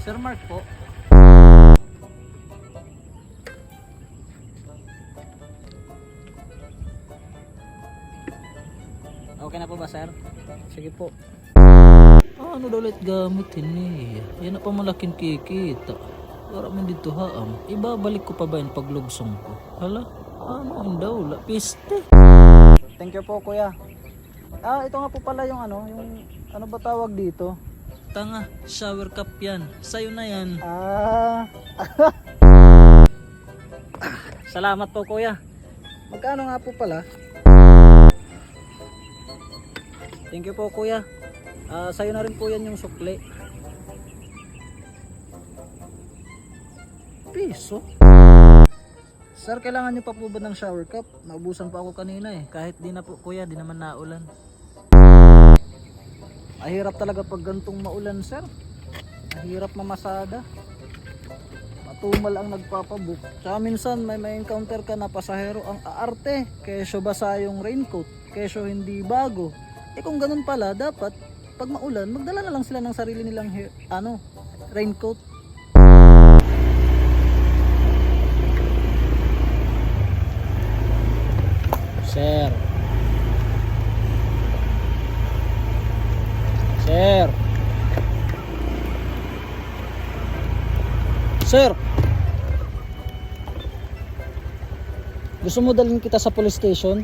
Sir Mark po. Okay na po ba, sir? Sige po. Ano daw ulit gamitin eh? Yan na pa malaking kikita. Para man dito haam. Ibabalik ko pa ba yung paglubsong ko? Hala? Ano yung daw? Piste. Thank you po, kuya. Ito nga po pala yung ano ba tawag dito? Tanga, shower cup yan. Sa'yo na yan. Salamat po, kuya. Magkano nga po pala? Thank you po, kuya. Sa'yo na rin po yan yung sukli. Piso? Sir, kailangan nyo pa po ba ng shower cup? Naubusan pa ako kanina eh. Kahit di na po, kuya, di naman naulan. Mahirap talaga pag gantong maulan, sir. Mahirap mamasada. Matumal ang nagpapabook. Tsaka minsan may encounter ka na pasahero ang aarte. Kesyo basa yung raincoat. Kesyo hindi bago. Kung ganun pala, dapat pag maulan, magdala na lang sila ng sarili nilang raincoat. Sir. Sir. Sir. Gusto mo dalhin kita sa police station?